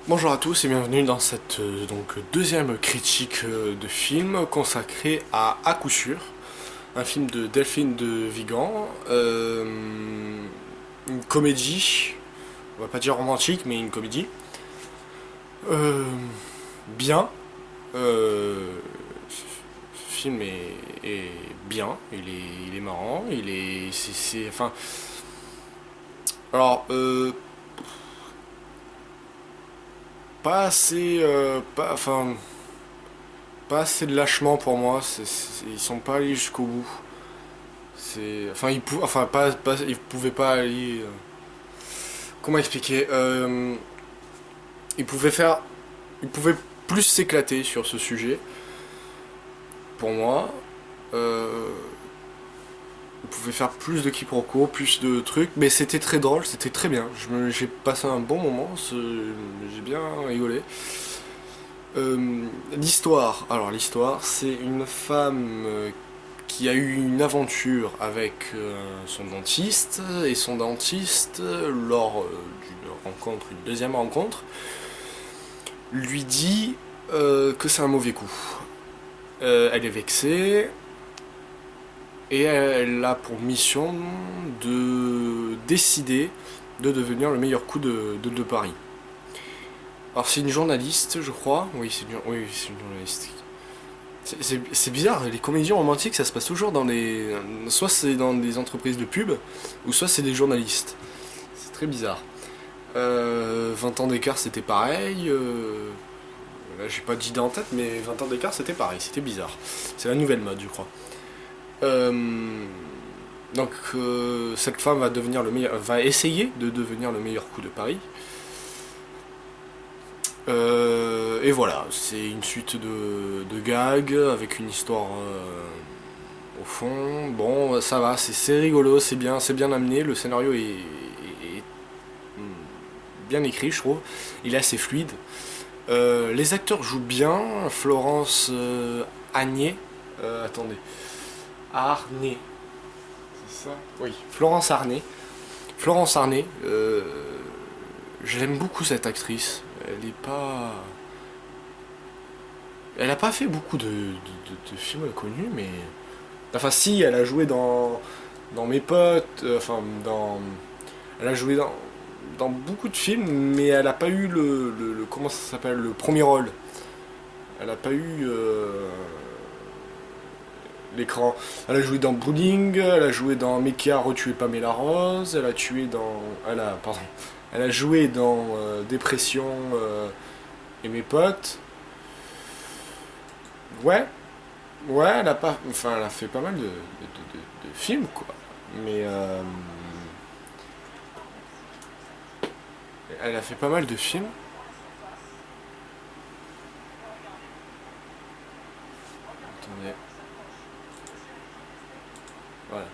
Bonjour à tous et bienvenue dans cette deuxième critique de film consacrée à coup sûr, un film de Delphine de Vigan, une comédie, on va pas dire romantique mais une comédie, Euh, bien, ce film est bien, il est marrant, enfin, alors pas assez, pas assez de lâchement pour moi. Ils sont pas allés jusqu'au bout. Ils pouvaient pas aller. Comment expliquer Ils pouvaient faire, ils pouvaient plus s'éclater sur ce sujet. Pour moi, euh, ils pouvaient faire plus de quiproquos, plus de trucs, mais c'était très drôle, c'était très bien. J'ai passé un bon moment, j'ai bien rigolé. L'histoire, l'histoire, c'est une femme qui a eu une aventure avec son dentiste, et son dentiste, lors d'une rencontre, une deuxième rencontre, lui dit que c'est un mauvais coup. Elle est vexée, et elle a pour mission de décider de devenir le meilleur coup de Paris. Alors c'est une journaliste, je crois. Oui, c'est une journaliste. C'est bizarre, les comédies romantiques, ça se passe toujours dans les... Soit c'est dans des entreprises de pub, ou soit c'est des journalistes. C'est très bizarre. 20 ans d'écart, c'était pareil. Là, j'ai pas d'idée en tête, mais 20 ans d'écart, c'était pareil. C'était bizarre. C'est la nouvelle mode, je crois. Cette femme va essayer de devenir le meilleur coup de Paris. Et voilà, c'est une suite de gags avec une histoire au fond. Bon, ça va, c'est rigolo, c'est bien amené. Le scénario est bien écrit, je trouve. Il est assez fluide. Les acteurs jouent bien. Florence Agné. Attendez. Arnay. C'est ça. Oui, Florence Arnay. Florence Arnay. J'aime beaucoup cette actrice. Elle a pas fait beaucoup de films connus, mais. Enfin, si, elle a joué dans Mes potes, elle a joué dans beaucoup de films, mais elle a pas eu comment ça s'appelle, le premier rôle. Elle a pas eu l'écran. Elle a joué dans Bowling, elle a joué dans Mekia retué Pamela Rose, elle a joué dans Dépression et Mes potes. Ouais, ouais, elle a fait pas mal de films, quoi. Mais elle a fait pas mal de films. Attendez. Voilà.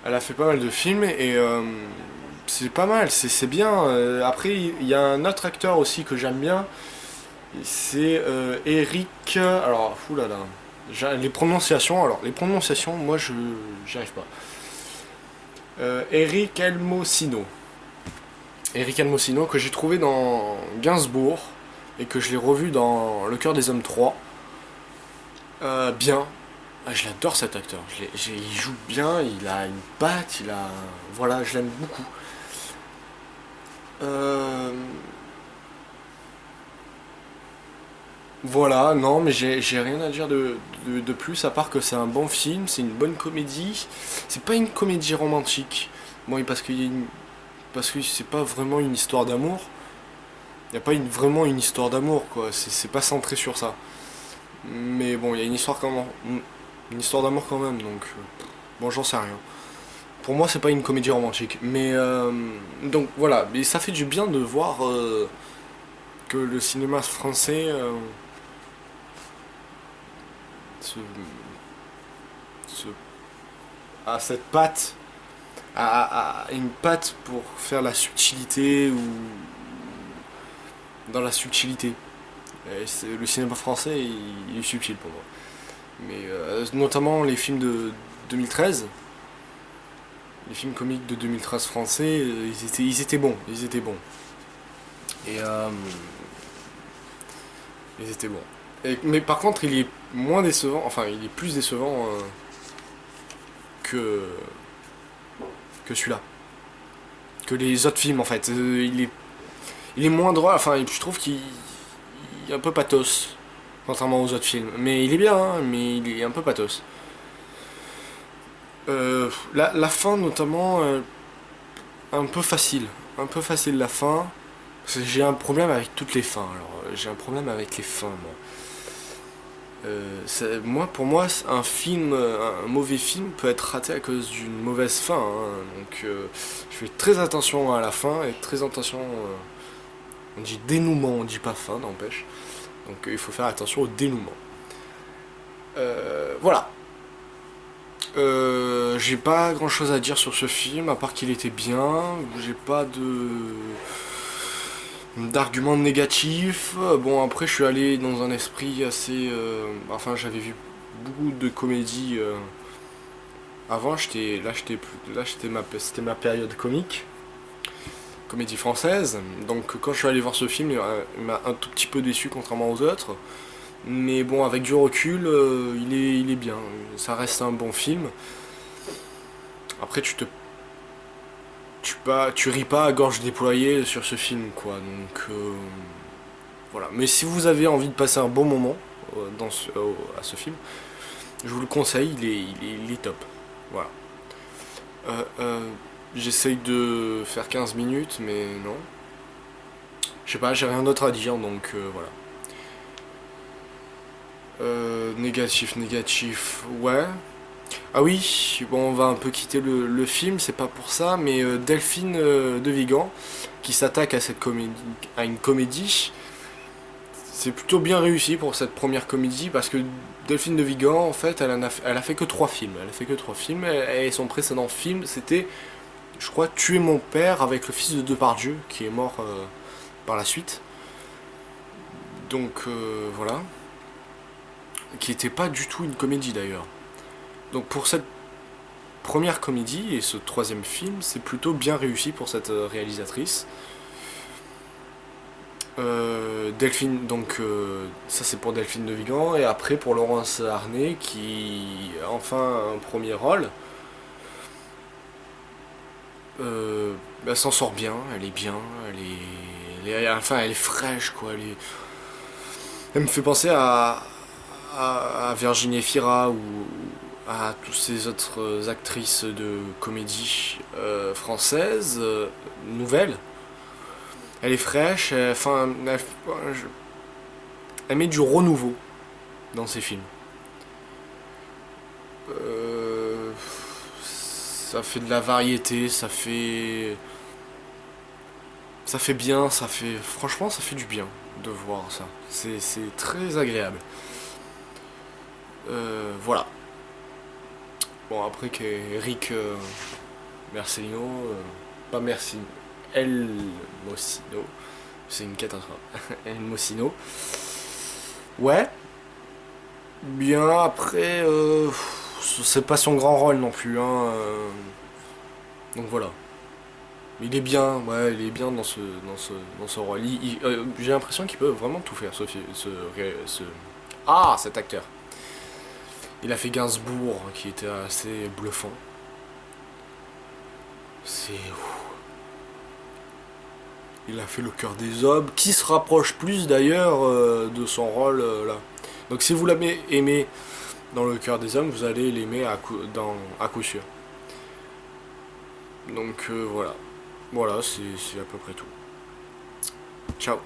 Elle a fait pas mal de films et c'est pas mal, c'est bien. Après, il y a un autre acteur aussi que j'aime bien. C'est Eric. Alors, oulala. Les prononciations, moi, j'y arrive pas. Eric Elmosino. Eric Elmosino que j'ai trouvé dans Gainsbourg et que je l'ai revu dans Le cœur des hommes 3. Bien. Ah, je l'adore cet acteur. Il joue bien, il a une patte, voilà, je l'aime beaucoup. Euh, Voilà, non, mais j'ai rien à dire de plus, à part que c'est un bon film, c'est une bonne comédie. C'est pas une comédie romantique. Bon, parce que c'est pas vraiment une histoire d'amour. Il n'y a pas vraiment une histoire d'amour, quoi. C'est pas centré sur ça. Mais bon, il y a une histoire quand même. Une histoire d'amour quand même, donc. Bon, j'en sais rien. Pour moi, c'est pas une comédie romantique. Mais. Donc voilà, mais ça fait du bien de voir que le cinéma français se, se- a cette patte. A une patte pour faire la subtilité ou. Dans la subtilité. Le cinéma français, il est subtil pour moi. Mais notamment les films de 2013, les films comiques de 2013 français, ils étaient bons, ils étaient bons. Et ils étaient bons. Mais par contre, il est moins décevant, enfin, il est plus décevant que, que celui-là. Que les autres films, en fait. Il est moins drôle, enfin, je trouve qu'il est un peu pathos, contrairement aux autres films. Mais il est bien, hein, mais il est un peu pathos. La fin, notamment, un peu facile. Un peu facile la fin. Parce que j'ai un problème avec toutes les fins. Alors, j'ai un problème avec les fins, moi. Pour moi, un film, un mauvais film peut être raté à cause d'une mauvaise fin, hein. Donc, je fais très attention à la fin et très attention. On dit dénouement, on dit pas fin, n'empêche. Donc, il faut faire attention au dénouement. Voilà. J'ai pas grand chose à dire sur ce film, à part qu'il était bien. J'ai pas d'arguments négatifs. Bon, après, je suis allé dans un esprit assez. Enfin, j'avais vu beaucoup de comédies avant. C'était ma période comique, comédie française. Donc, quand je suis allé voir ce film, il m'a un tout petit peu déçu, contrairement aux autres. Mais bon, avec du recul, il est bien. Ça reste un bon film. Après, tu ris pas à gorge déployée sur ce film, quoi. Donc, voilà. Mais si vous avez envie de passer un bon moment à ce film, je vous le conseille, il est top. Voilà. J'essaye de faire 15 minutes, mais non. Je sais pas, j'ai rien d'autre à dire, donc voilà. Négatif, ouais. Ah oui, bon, on va un peu quitter le film, c'est pas pour ça, mais Delphine de Vigan, qui s'attaque à une comédie, c'est plutôt bien réussi pour cette première comédie, parce que Delphine de Vigan, en fait, elle a fait que 3 films. Elle a fait que 3 films, et son précédent film, c'était, je crois, Tuer mon père avec le fils de Depardieu, qui est mort par la suite. Donc voilà. Qui était pas du tout une comédie d'ailleurs. Donc pour cette première comédie et ce troisième film, c'est plutôt bien réussi pour cette réalisatrice. Delphine, donc ça c'est pour Delphine de Vigan, et après pour Laurence Arnay qui a enfin un premier rôle. Elle s'en sort bien, elle est bien, enfin elle est fraîche quoi. Elle me fait penser à Virginie Fira ou à toutes ces autres actrices de comédie françaises, nouvelles. Elle est fraîche, elle met du renouveau dans ses films. Ça fait de la variété, ça fait bien, franchement, ça fait du bien de voir ça. C'est très agréable. Voilà. Bon, après qu'Eric Mercelino, pas Mercino, El Mocino, c'est une catastrophe. El Mocino. Ouais. Bien, après, c'est pas son grand rôle non plus, hein. Donc voilà. Il est bien, ouais, il est bien dans ce rôle. J'ai l'impression qu'il peut vraiment tout faire, cet acteur. Il a fait Gainsbourg, qui était assez bluffant. C'est... Il a fait Le Cœur des Hommes, qui se rapproche plus d'ailleurs de son rôle là. Donc si vous l'avez aimé dans Le Cœur des Hommes, vous allez l'aimer à coup sûr. Donc voilà. Voilà, c'est à peu près tout. Ciao.